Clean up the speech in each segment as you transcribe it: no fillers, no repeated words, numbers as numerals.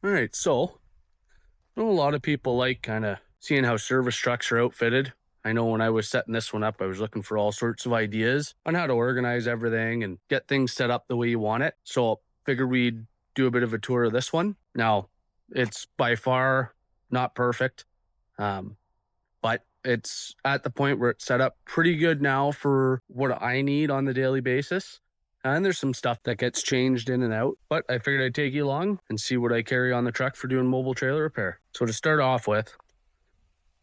All right, so I know a lot of people like kind of seeing how service trucks are outfitted. I know when I was setting this one up, I was looking for all sorts of ideas on how to organize everything and get things set up the way you want it. So figured we'd do a bit of a tour of this one. Now, it's by far not perfect, but it's at the point where it's set up pretty good now for what I need on the daily basis. And there's some stuff that gets changed in and out, but I figured I'd take you along and see what I carry on the truck for doing mobile trailer repair. So to start off with,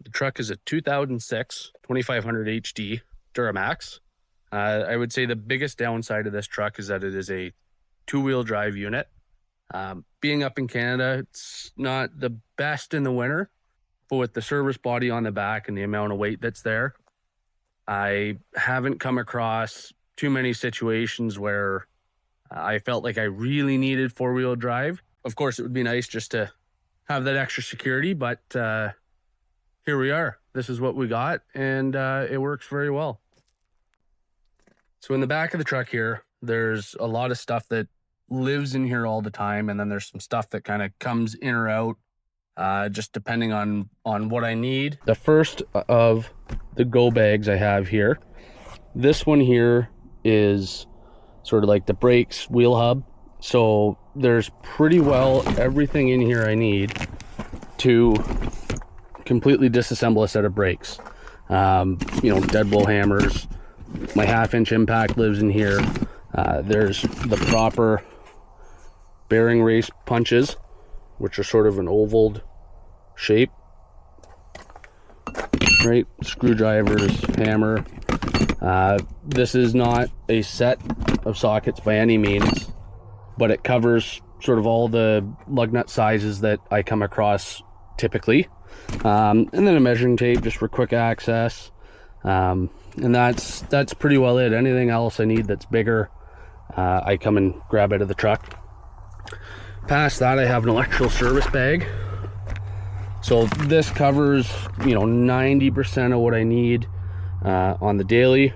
the truck is a 2006 2500 HD Duramax. I would say the biggest downside of this truck is that it is a two-wheel drive unit. Being up in Canada, it's not the best in the winter, but with the service body on the back and the amount of weight that's there, I haven't come across too many situations where I felt like I really needed four-wheel drive. Of course, it would be nice just to have that extra security, but here we are. This is what we got, and it works very well. So in the back of the truck here, there's a lot of stuff that lives in here all the time, and then there's some stuff that kind of comes in or out, just depending on what I need. The first of the go bags I have here, this one here is sort of like the brakes wheel hub. So there's pretty well everything in here I need to completely disassemble a set of brakes. Dead blow hammers. My 1/2-inch impact lives in here. There's the proper bearing race punches, which are sort of an oval shape, right? Screwdrivers, hammer. This is not a set of sockets by any means, but it covers sort of all the lug nut sizes that I come across typically. And then a measuring tape just for quick access. And that's pretty well it. Anything else I need that's bigger, I come and grab out of the truck. Past that, I have an electrical service bag. So this covers, 90% of what I need on the daily.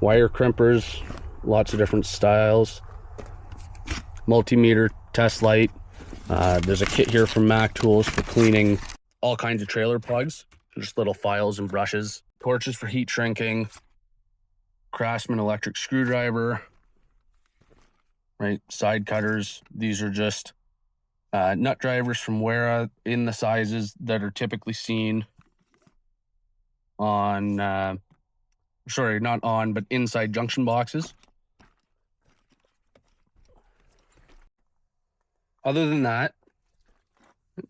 Wire crimpers, lots of different styles. Multimeter test light. There's a kit here from Mac Tools for cleaning all kinds of trailer plugs. Just little files and brushes. Torches for heat shrinking. Craftsman electric screwdriver. Right, side cutters. These are just nut drivers from Wera in the sizes that are typically seen on, not on, but inside junction boxes. Other than that,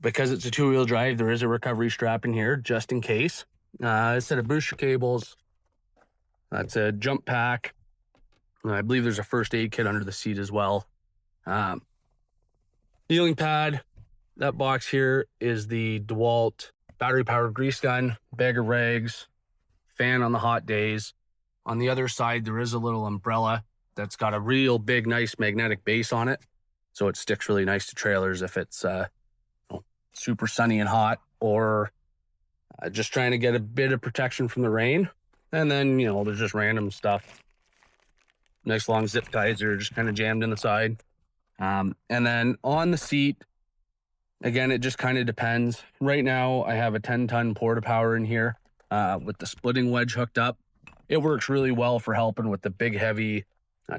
because it's a two-wheel drive, there is a recovery strap in here just in case. A set of booster cables. That's a jump pack. I believe there's a first aid kit under the seat as well. Healing pad. That box here is the DeWalt battery-powered grease gun, bag of rags, fan on the hot days. On the other side, there is a little umbrella that's got a real big, nice magnetic base on it. So it sticks really nice to trailers if it's super sunny and hot, or just trying to get a bit of protection from the rain. And then, there's just random stuff. Nice long zip ties that are just kind of jammed in the side. And then on the seat, again, it just kind of depends. Right now, I have a 10-ton porta-power in here with the splitting wedge hooked up. It works really well for helping with the big, heavy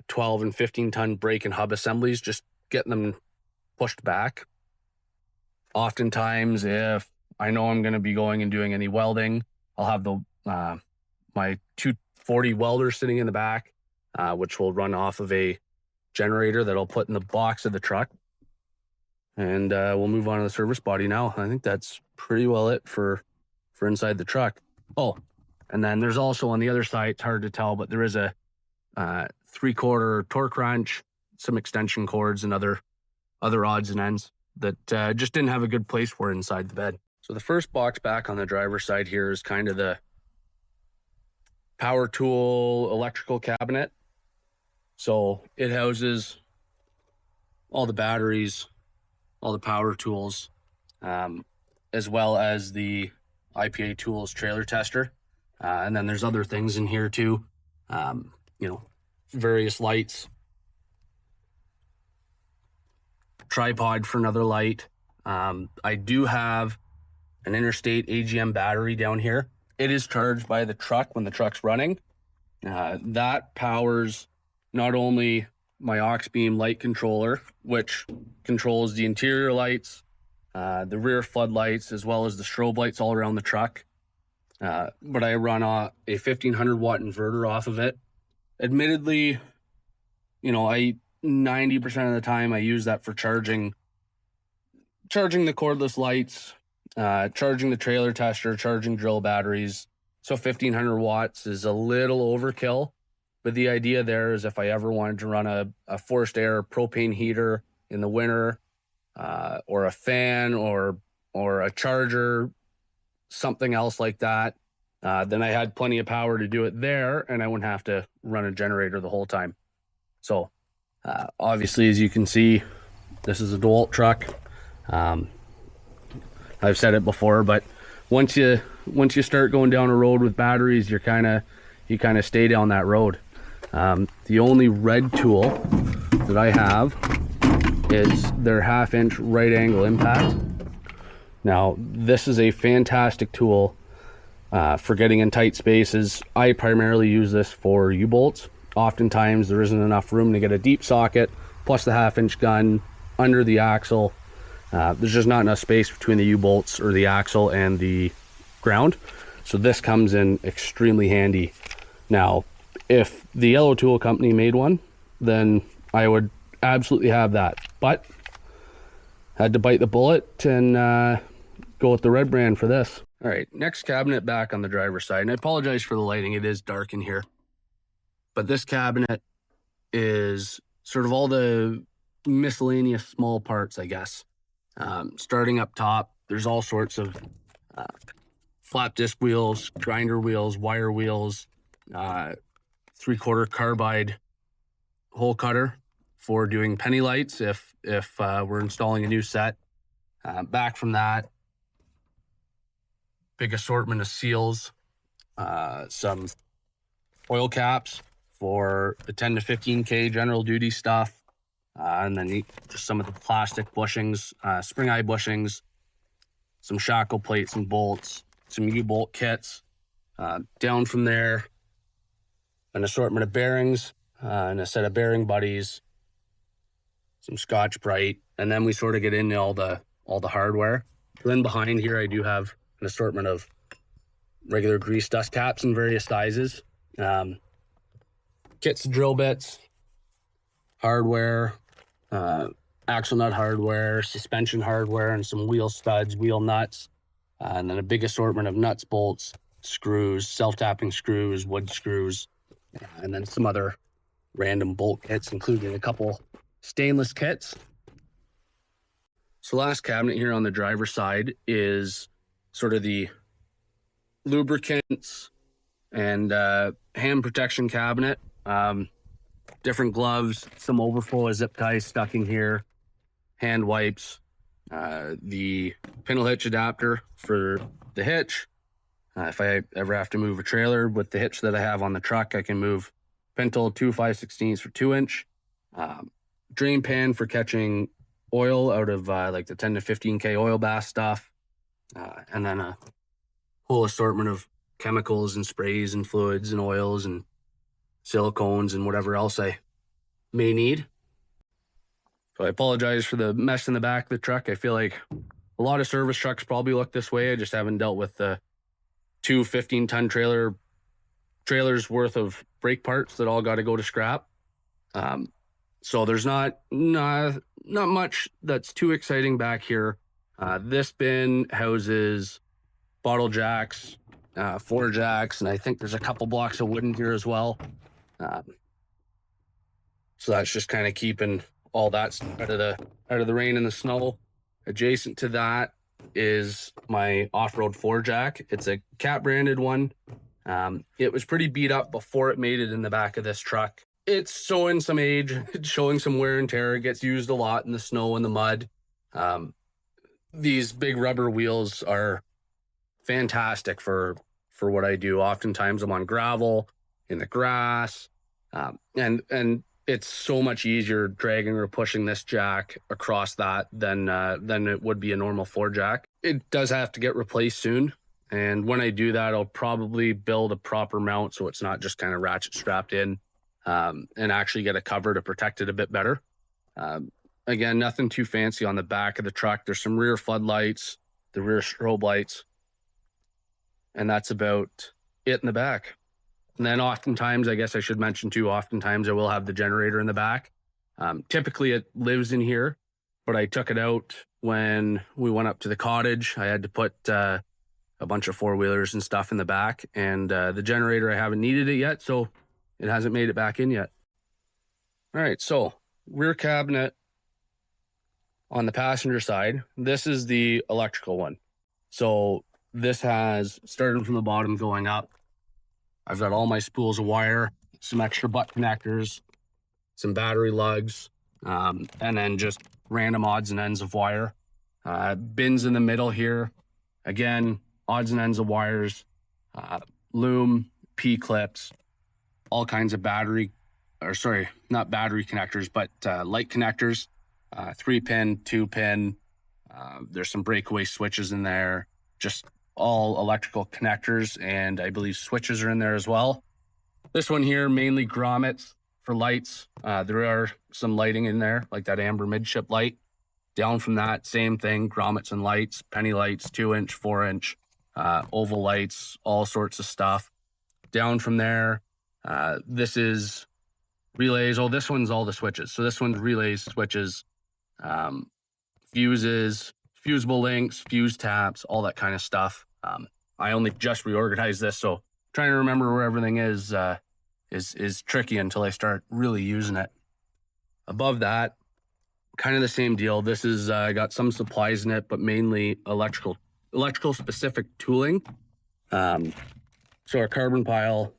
12 and 15-ton brake and hub assemblies, just getting them pushed back. Oftentimes, if I know I'm going to be going and doing any welding, I'll have my 240 welder sitting in the back, which will run off of a generator that I'll put in the box of the truck. And we'll move on to the service body now. I think that's pretty well it for inside the truck. Oh, and then there's also on the other side, it's hard to tell, but there is a 3/4 torque wrench, some extension cords, and other odds and ends that just didn't have a good place for inside the bed. So the first box back on the driver's side here is kind of the power tool electrical cabinet. So it houses all the batteries, all the power tools, as well as the IPA Tools trailer tester. And then there's other things in here too. various lights, tripod for another light. I do have an Interstate AGM battery down here. It is charged by the truck when the truck's running. That powers not only my aux beam light controller, which controls the interior lights, the rear floodlights, as well as the strobe lights all around the truck. But I run a 1500 watt inverter off of it. Admittedly, I 90% of the time I use that for charging the cordless lights, charging the trailer tester, charging drill batteries. So 1500 watts is a little overkill. But the idea there is if I ever wanted to run a forced air propane heater in the winter, or a fan or a charger, something else like that, then I had plenty of power to do it there, and I wouldn't have to run a generator the whole time. So obviously, as you can see, this is a DeWalt truck. I've said it before, but once you start going down a road with batteries, you kind of stay down that road. The only red tool that I have is their 1/2-inch right angle impact. Now, this is a fantastic tool for getting in tight spaces. I primarily use this for U-bolts. Oftentimes there isn't enough room to get a deep socket, plus the 1/2-inch gun under the axle. There's just not enough space between the U-bolts or the axle and the ground. So this comes in extremely handy. Now, if the Yellow Tool Company made one, then I would absolutely have that. But had to bite the bullet and go with the red brand for this. All right, next cabinet back on the driver's side. And I apologize for the lighting. It is dark in here. But this cabinet is sort of all the miscellaneous small parts, I guess. Starting up top, there's all sorts of flap disc wheels, grinder wheels, wire wheels, 3/4 carbide hole cutter for doing penny lights if we're installing a new set. Back from that, big assortment of seals, some oil caps for the 10 to 15K general duty stuff, and then just some of the plastic bushings, spring eye bushings, some shackle plates and bolts, some U-bolt kits. Down from there, an assortment of bearings, and a set of bearing buddies, some Scotch-Brite, and then we sort of get into all the hardware. Then behind here, I do have an assortment of regular grease dust caps in various sizes, kits, drill bits, hardware, axle nut hardware, suspension hardware, and some wheel studs, wheel nuts, and then a big assortment of nuts, bolts, screws, self-tapping screws, wood screws, and then some other random bolt kits, including a couple stainless kits. So last cabinet here on the driver's side is sort of the lubricants and hand protection cabinet. Different gloves, some overflow of zip ties stuck in here, hand wipes, the pintle hitch adapter for the hitch. If I ever have to move a trailer with the hitch that I have on the truck, I can move pintle 2 5/16 for 2-inch. Drain pan for catching oil out of like the 10 to 15K oil bath stuff. And then a whole assortment of chemicals and sprays and fluids and oils and silicones and whatever else I may need. So I apologize for the mess in the back of the truck. I feel like a lot of service trucks probably look this way. I just haven't dealt with the 2 15-ton trailers worth of brake parts that all got to go to scrap. So there's not much that's too exciting back here. This bin houses bottle jacks, 4 jacks, and I think there's a couple blocks of wood in here as well. So that's just kind of keeping all that out of the rain and the snow. Adjacent to that is my off-road 4-jack. It's a Cat branded one. It was pretty beat up before it made it in the back of this truck. It's showing some age, it's showing some wear and tear. It gets used a lot in the snow and the mud. These big rubber wheels are fantastic for what I do. Oftentimes I'm on gravel, in the grass, And it's so much easier dragging or pushing this jack across that than it would be a normal floor jack. It does have to get replaced soon. And when I do that, I'll probably build a proper mount so it's not just kind of ratchet strapped in, and actually get a cover to protect it a bit better. Again, nothing too fancy on the back of the truck. There's some rear floodlights, the rear strobe lights, and that's about it in the back. And then oftentimes, I guess I should mention too, oftentimes I will have the generator in the back. Typically it lives in here, but I took it out when we went up to the cottage. I had to put a bunch of four-wheelers and stuff in the back, and the generator, I haven't needed it yet, so it hasn't made it back in yet. All right, so rear cabinet on the passenger side. This is the electrical one. So this has, starting from the bottom going up, I've got all my spools of wire, some extra butt connectors, some battery lugs, and then just random odds and ends of wire. Bins in the middle here. Again, odds and ends of wires, loom, P-clips, all kinds of not battery connectors, but light connectors, 3-pin, 2-pin. There's some breakaway switches in there, just all electrical connectors, and I believe switches are in there as well. This one here, mainly grommets for lights. There are some lighting in there, like that amber midship light. Down from that, same thing, grommets and lights, penny lights, 2-inch, 4-inch, oval lights, all sorts of stuff. Down from there, this is relays. Oh, this one's all the switches. So this one's relays, switches, fuses, fusible links, fuse taps, all that kind of stuff. I only just reorganized this, so trying to remember where everything is tricky until I start really using it. Above that, kind of the same deal. This is got some supplies in it, but mainly electrical specific tooling. So our carbon pile,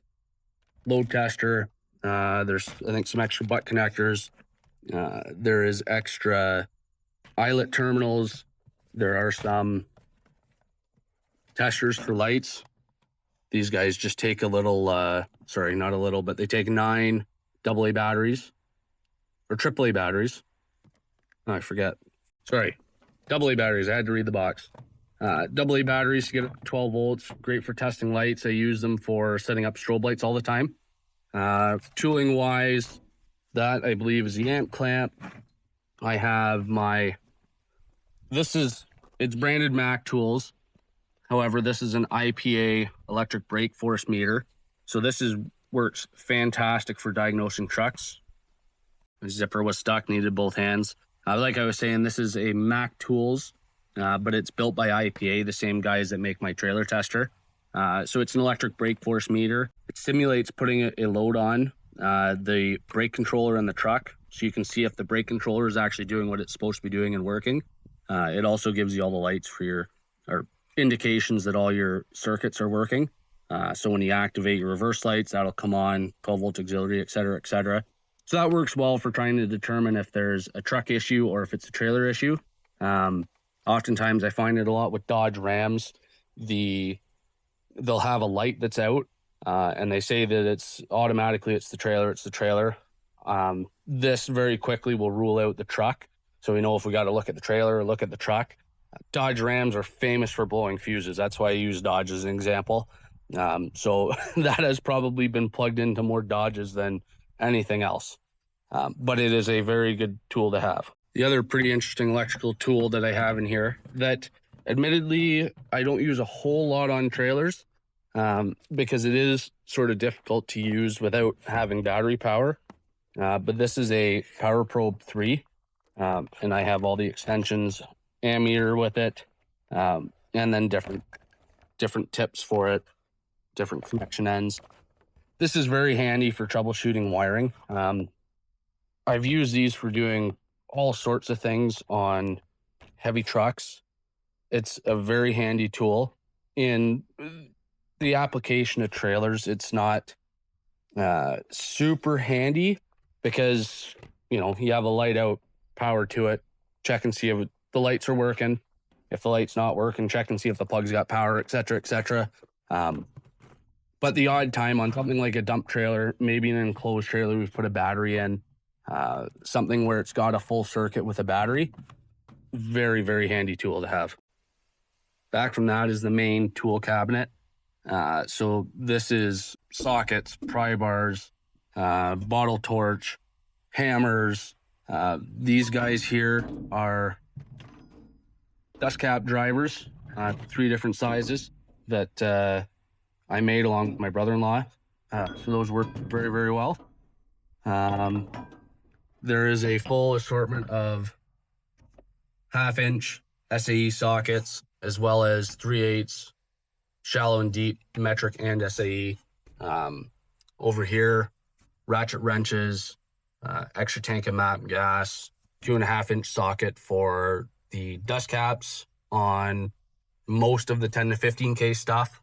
load tester. There's, I think, some extra butt connectors. There is extra eyelet terminals. There are some testers for lights. These guys just take a little, not a little, but they take 9 AA batteries or AAA batteries. Oh, I forget. Sorry, AA batteries. I had to read the box. AA batteries to get up to 12 volts. Great for testing lights. I use them for setting up strobe lights all the time. Tooling wise, that I believe is the amp clamp. I have it's branded Mac Tools. However, this is an IPA electric brake force meter. So this works fantastic for diagnosing trucks. The zipper was stuck, needed both hands. Like I was saying, this is a Mac Tools, but it's built by IPA, the same guys that make my trailer tester. So it's an electric brake force meter. It simulates putting a load on the brake controller in the truck, so you can see if the brake controller is actually doing what it's supposed to be doing and working. It also gives you all the lights for or indications that all your circuits are working. So when you activate your reverse lights, that'll come on, 12 volt auxiliary, et cetera, et cetera. So that works well for trying to determine if there's a truck issue or if it's a trailer issue. Oftentimes I find it a lot with Dodge Rams. They'll have a light that's out, and they say that it's the trailer. This very quickly will rule out the truck. So we know if we got to look at the trailer or look at the truck. Dodge Rams are famous for blowing fuses. That's why I use Dodge as an example. So that has probably been plugged into more Dodges than anything else. But it is a very good tool to have. The other pretty interesting electrical tool that I have in here that admittedly I don't use a whole lot on trailers, because it is sort of difficult to use without having battery power. But this is a Power Probe 3, and I have all the extensions, ammeter with it, and then different tips for it, different connection ends. This is very handy for troubleshooting wiring. I've used these for doing all sorts of things on heavy trucks. It's a very handy tool. In the application of trailers, it's not super handy because, you have a light out, power to it, check and see if the lights are working. If the light's not working, check and see if the plug's got power, et cetera, et cetera. But But the odd time on something like a dump trailer, maybe an enclosed trailer, we've put a battery in, something where it's got a full circuit with a battery. Very, very handy tool to have. Back from that is the main tool cabinet. So this is sockets, pry bars, bottle torch, hammers. These guys here are dust cap drivers, 3 different sizes that I made along with my brother-in-law. So those work very, very well. There is a full assortment of 1/2-inch SAE sockets, as well as 3/8 shallow and deep metric and SAE. Over here, ratchet wrenches, extra tank of MAP gas, 2.5-inch socket for the dust caps on most of the 10 to 15K stuff.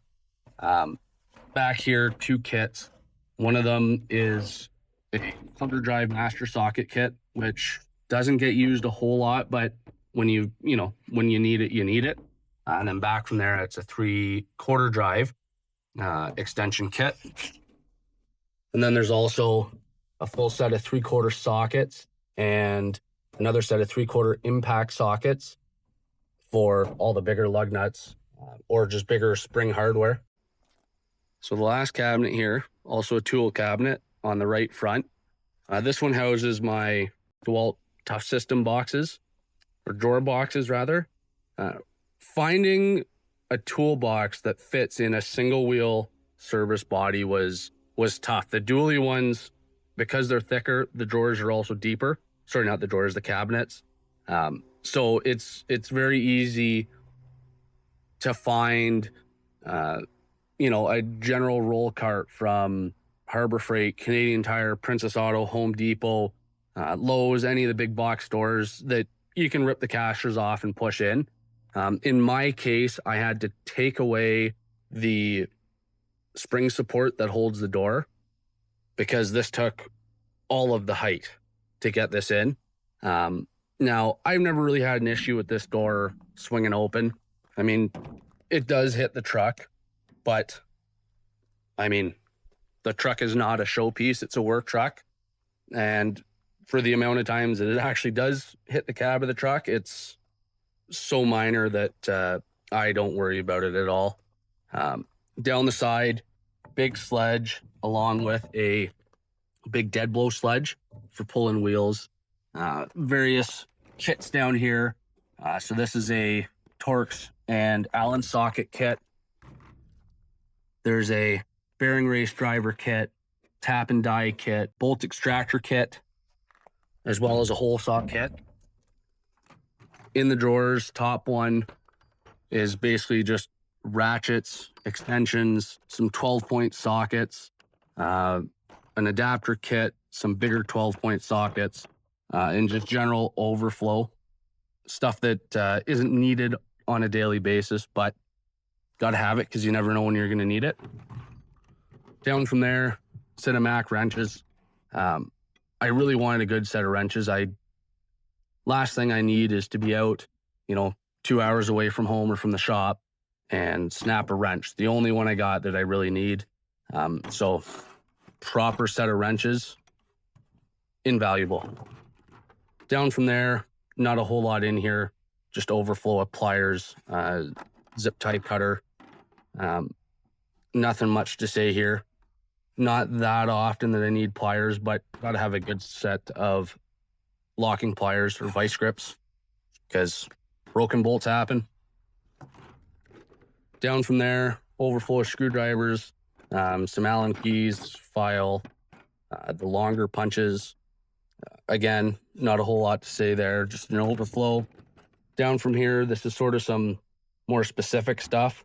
Back here, 2 kits. One of them is a thunder drive master socket kit, which doesn't get used a whole lot, but when you need it, you need it. And then back from there, it's a 3/4 drive extension kit. And then there's also a full set of 3/4 sockets and another set of 3/4 impact sockets for all the bigger lug nuts or just bigger spring hardware. So the last cabinet here, also a tool cabinet on the right front. This one houses my DeWalt Tough System boxes, or drawer boxes rather. Finding a toolbox that fits in a single wheel service body was tough. The dually ones, because they're thicker, the drawers are also deeper. Sorry, not the drawers, the cabinets. So it's very easy to find, a general roll cart from Harbor Freight, Canadian Tire, Princess Auto, Home Depot, Lowe's, any of the big box stores that you can rip the cashers off and push in. In my case, I had to take away the spring support that holds the door because this took all of the height to get this in. Now, I've never really had an issue with this door swinging open. I mean, it does hit the truck, but I mean, the truck is not a showpiece. It's a work truck. And for the amount of times that it actually does hit the cab of the truck, it's so minor that I don't worry about it at all. Down the side, big sledge along with a big dead blow sledge for pulling wheels. Various kits down here. So this is a Torx and Allen socket kit. There's a bearing race driver kit, tap and die kit, bolt extractor kit, as well as a hole saw kit. In the drawers, top one is basically just ratchets, extensions, some 12-point sockets, an adapter kit, some bigger 12-point sockets, and just general overflow stuff that isn't needed on a daily basis, but got to have it because you never know when you're going to need it. Down from there, set of Mac wrenches. I really wanted a good set of wrenches. Last thing I need is to be out, 2 hours away from home or from the shop and snap a wrench. The only one I got that I really need. So proper set of wrenches, invaluable. Down from there, not a whole lot in here, just overflow of pliers, zip tie cutter. Nothing much to say here. Not that often that I need pliers, but got to have a good set of locking pliers or vice grips because broken bolts happen. Down from there, overflow of screwdrivers, some Allen keys, file, the longer punches. Again, not a whole lot to say there, just an overflow. Down from here, this is sort of some more specific stuff.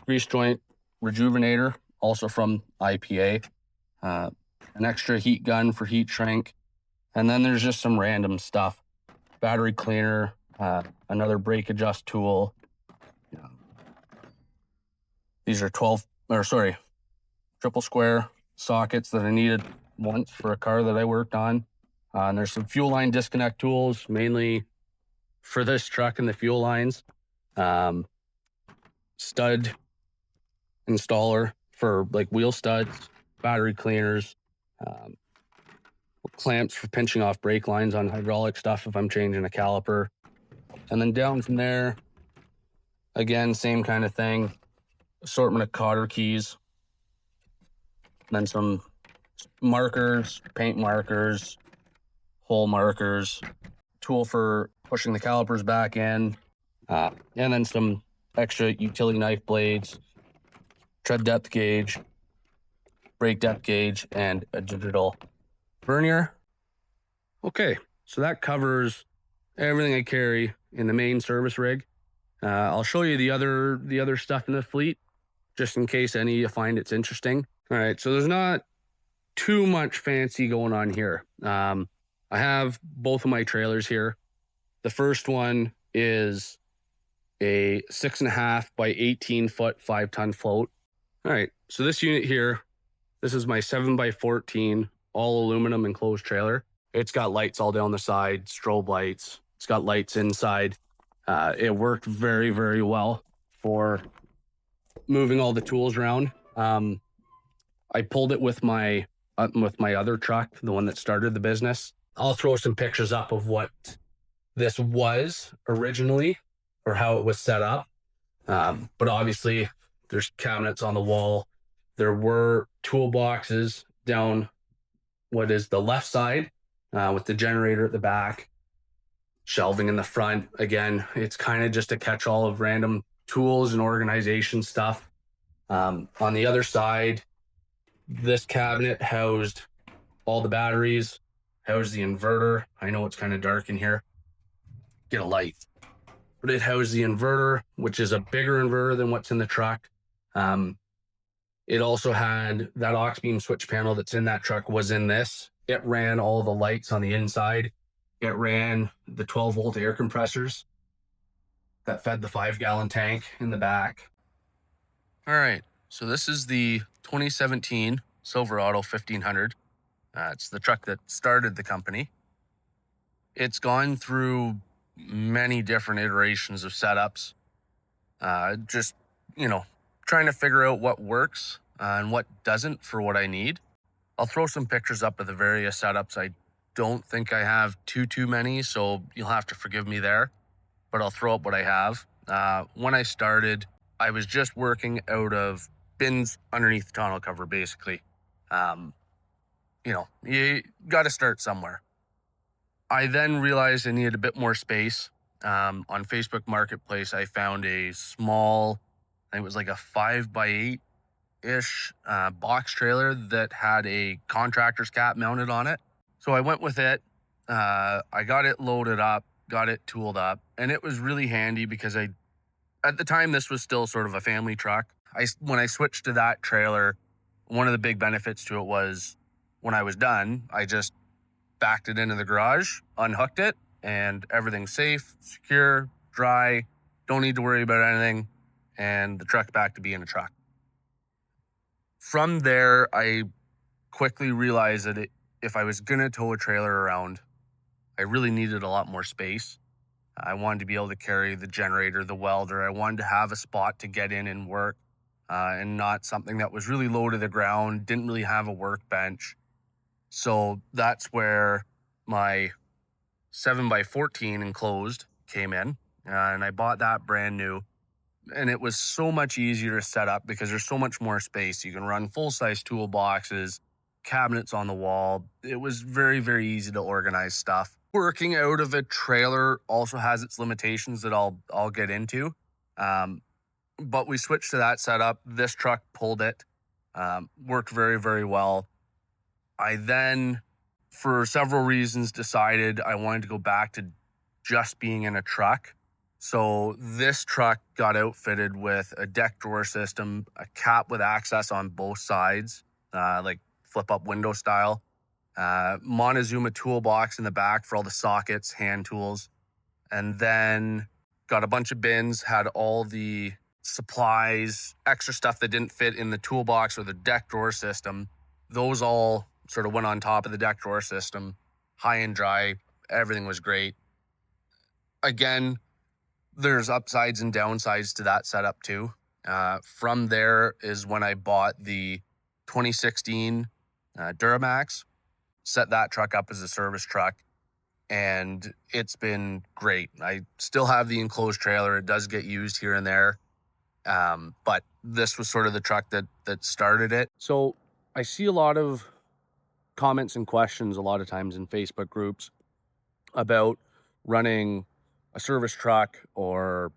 Grease joint rejuvenator, also from IPA. An extra heat gun for heat shrink. And then there's just some random stuff. Battery cleaner, another brake adjust tool. These are triple square sockets that I needed once for a car that I worked on. And there's some fuel line disconnect tools, mainly for this truck and the fuel lines. Stud installer for like wheel studs, battery cleaners, um, clamps for pinching off brake lines on hydraulic stuff if I'm changing a caliper. And then down from there, again, same kind of thing, assortment of cotter keys, then some markers, paint markers, hole markers, tool for pushing the calipers back in, and then some extra utility knife blades, tread depth gauge, brake depth gauge, and a digital vernier. Okay, so that covers everything I carry in the main service rig. I'll show you the other stuff in the fleet, just in case any of you find it's interesting. All right, so there's not too much fancy going on here. I have both of my trailers here. The first one is a 6.5 by 18 foot 5-ton float. All right, so this unit here, this is my 7 by 14 all aluminum enclosed trailer. It's got lights all down the side, strobe lights. It's got lights inside. It worked very, very well for moving all the tools around. I pulled it with my other truck, the one that started the business. I'll throw some pictures up of what this was originally or how it was set up. But obviously there's cabinets on the wall. There were toolboxes down what is the left side with the generator at the back, shelving in the front. Again, it's kind of just a catch-all of random tools and organization stuff. On the other side, this cabinet housed all the batteries, housed the inverter. I know it's kind of dark in here. Get a light. But it housed the inverter, which is a bigger inverter than what's in the truck. It also had that aux beam switch panel that's in that truck was in this. It ran all the lights on the inside. It ran the 12-volt air compressors that fed the 5-gallon tank in the back. All right, so this is the 2017 Silverado 1500. It's the truck that started the company. It's gone through many different iterations of setups. Just, trying to figure out what works and what doesn't for what I need. I'll throw some pictures up of the various setups. I don't think I have too many, so you'll have to forgive me there, but I'll throw up what I have. When I started, I was just working out of bins underneath the tonneau cover, basically. You got to start somewhere. I then realized I needed a bit more space. On Facebook Marketplace, I found a small, I think it was like a 5x8-ish box trailer that had a contractor's cap mounted on it. So I went with it. I got it loaded up, got it tooled up, and it was really handy because at the time, this was still sort of a family truck. When I switched to that trailer, one of the big benefits to it was when I was done, I just backed it into the garage, unhooked it, and everything's safe, secure, dry, don't need to worry about anything, and the truck's back to being a truck. From there, I quickly realized that if I was going to tow a trailer around, I really needed a lot more space. I wanted to be able to carry the generator, the welder. I wanted to have a spot to get in and work, and not something that was really low to the ground, didn't really have a workbench. So that's where my 7x14 enclosed came in, and I bought that brand new. And it was so much easier to set up because there's so much more space. You can run full-size toolboxes, cabinets on the wall. It was very, very easy to organize stuff. Working out of a trailer also has its limitations that I'll get into. But we switched to that setup. This truck pulled it. Worked very, very well. I then, for several reasons, decided I wanted to go back to just being in a truck. So this truck got outfitted with a deck drawer system, a cap with access on both sides, like flip-up window style, Montezuma toolbox in the back for all the sockets, hand tools, and then got a bunch of bins, had all the supplies, extra stuff that didn't fit in the toolbox or the deck drawer system. Those all sort of went on top of the deck drawer system, high and dry. Everything was great. Again, there's upsides and downsides to that setup too. From there is when I bought the 2016 Duramax, set that truck up as a service truck, and it's been great. I still have the enclosed trailer. It does get used here and there. But this was sort of the truck that started it. So I see a lot of comments and questions a lot of times in Facebook groups about running a service truck or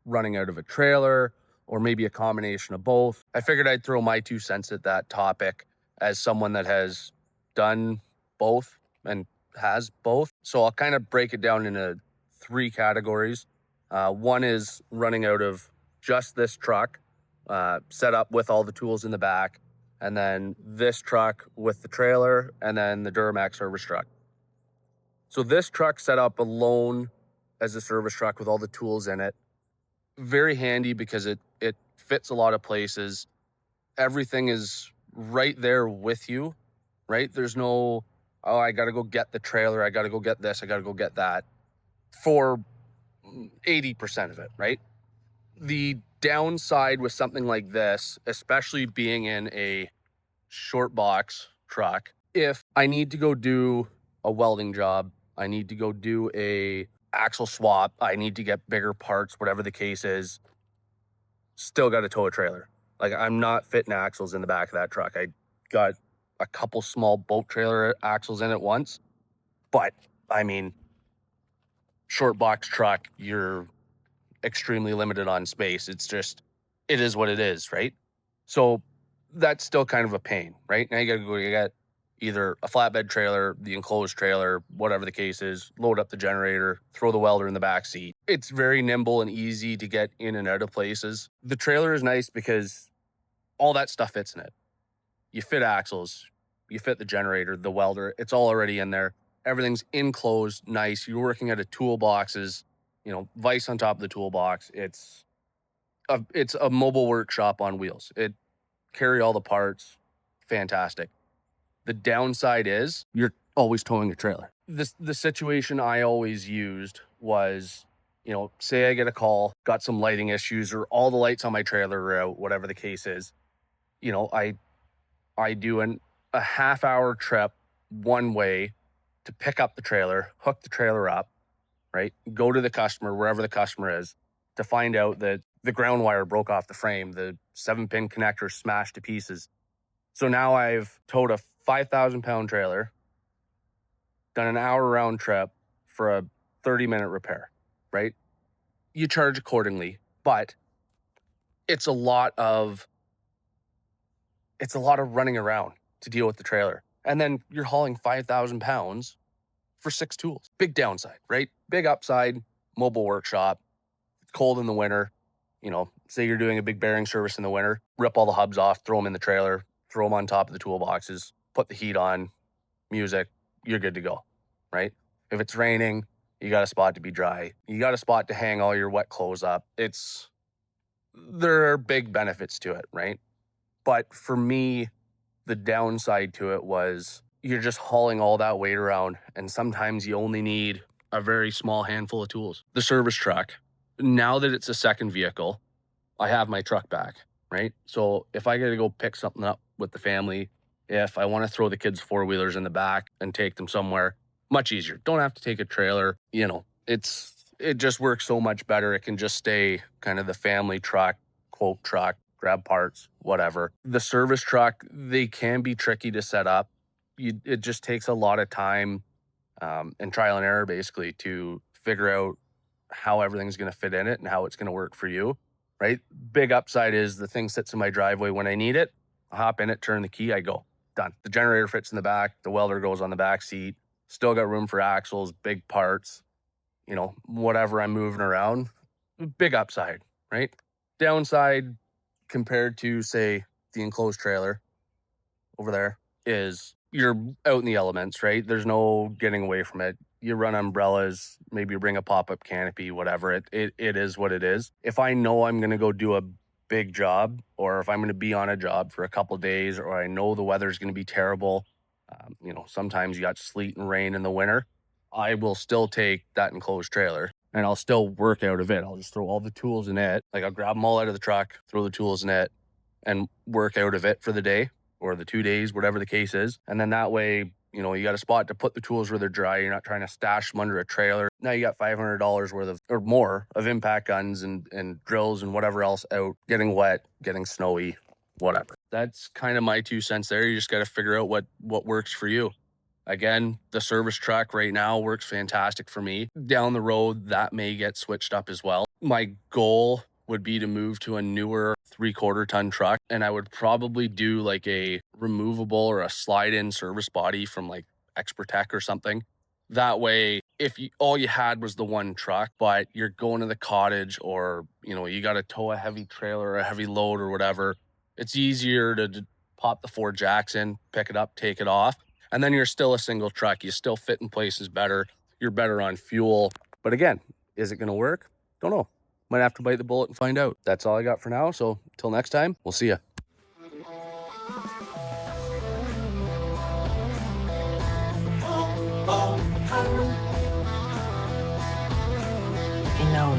running out of a trailer or maybe a combination of both. I figured I'd throw my 2 cents at that topic as someone that has done both and has both. So I'll kind of break it down into 3 categories. One is running out of just this truck, set up with all the tools in the back, and then this truck with the trailer, and then the Duramax service truck. So this truck set up alone as a service truck with all the tools in it. Very handy because it fits a lot of places. Everything is right there with you, right? There's no, oh, I got to go get the trailer. I got to go get this. I got to go get that for 80% of it, right? The downside with something like this, especially being in a short box truck, if I need to go do a welding job, I need to go do a axle swap, I need to get bigger parts, whatever the case is, still got to tow a trailer. Like, I'm not fitting axles in the back of that truck. I got a couple small boat trailer axles in it once, but I mean, short box truck, you're extremely limited on space. It's just, it is what it is, right? So that's still kind of a pain, right? Now you got either a flatbed trailer, the enclosed trailer, whatever the case is, load up the generator, throw the welder in the back seat. It's very nimble and easy to get in and out of places. The trailer is nice because all that stuff fits in it. You fit axles, you fit the generator, the welder, it's all already in there. Everything's enclosed, nice. You're working out of toolboxes, vise on top of the toolbox. It's a mobile workshop on wheels. It carry all the parts, fantastic. The downside is you're always towing a trailer. The situation I always used was, say I get a call, got some lighting issues, or all the lights on my trailer are out, whatever the case is. I do a half-hour trip one way to pick up the trailer, hook the trailer up, right? Go to the customer, wherever the customer is, to find out that the ground wire broke off the frame, the 7-pin connector smashed to pieces. So now I've towed a 5,000-pound trailer, done an hour round trip for a 30-minute repair, right? You charge accordingly, but it's a lot of running around to deal with the trailer. And then you're hauling 5,000 pounds for 6 tools. Big downside, right? Big upside, mobile workshop. It's cold in the winter. Say you're doing a big bearing service in the winter, rip all the hubs off, throw them in the trailer, throw them on top of the toolboxes, put the heat on, music, you're good to go, right? If it's raining, you got a spot to be dry. You got a spot to hang all your wet clothes up. There are big benefits to it, right? But for me, the downside to it was you're just hauling all that weight around, and sometimes you only need a very small handful of tools. The service truck, now that it's a second vehicle, I have my truck back, right? So if I got to go pick something up with the family, if I want to throw the kids' 4-wheelers in the back and take them somewhere, much easier. Don't have to take a trailer. It just works so much better. It can just stay kind of the family truck, quote truck, grab parts, whatever. The service truck, they can be tricky to set up. It just takes a lot of time and trial and error, basically, to figure out how everything's going to fit in it and how it's going to work for you, right? Big upside is the thing sits in my driveway when I need it. I hop in it, turn the key, I go. Done. The generator fits in the back. The welder goes on the back seat. Still got room for axles, big parts, whatever I'm moving around. Big upside, right? Downside compared to, say, the enclosed trailer over there is you're out in the elements, right? There's no getting away from it. You run umbrellas, maybe you bring a pop-up canopy, whatever. It is what it is. If I know I'm going to go do a big job, or if I'm going to be on a job for a couple of days, or I know the weather's going to be terrible, sometimes you got sleet and rain in the winter, I will still take that enclosed trailer. and I'll still work out of it. I'll just throw all the tools in it. Like I'll grab them all out of the truck, throw the tools in it, and work out of it for the day or the 2 days, whatever the case is. And then that way, you know, you got a spot to put the tools where they're dry. You're not trying to stash them under a trailer. Now you got $500 worth of, or more, of impact guns and drills and whatever else out, getting wet, getting snowy, whatever. That's kind of my 2 cents there. You just got to figure out what works for you. Again, the service truck right now works fantastic for me. Down the road, that may get switched up as well. My goal would be to move to a newer 3/4 ton truck, and I would probably do like a removable or a slide-in service body from like Expertech or something. That way, if all you had was the one truck, but you're going to the cottage, or you know, you got to tow a heavy trailer or a heavy load or whatever, it's easier to pop the 4 jacks in, pick it up, take it off. And then you're still a single truck. You still fit in places better. You're better on fuel. But again, is it going to work? Don't know. Might have to bite the bullet and find out. That's all I got for now. So until next time, we'll see ya. You know.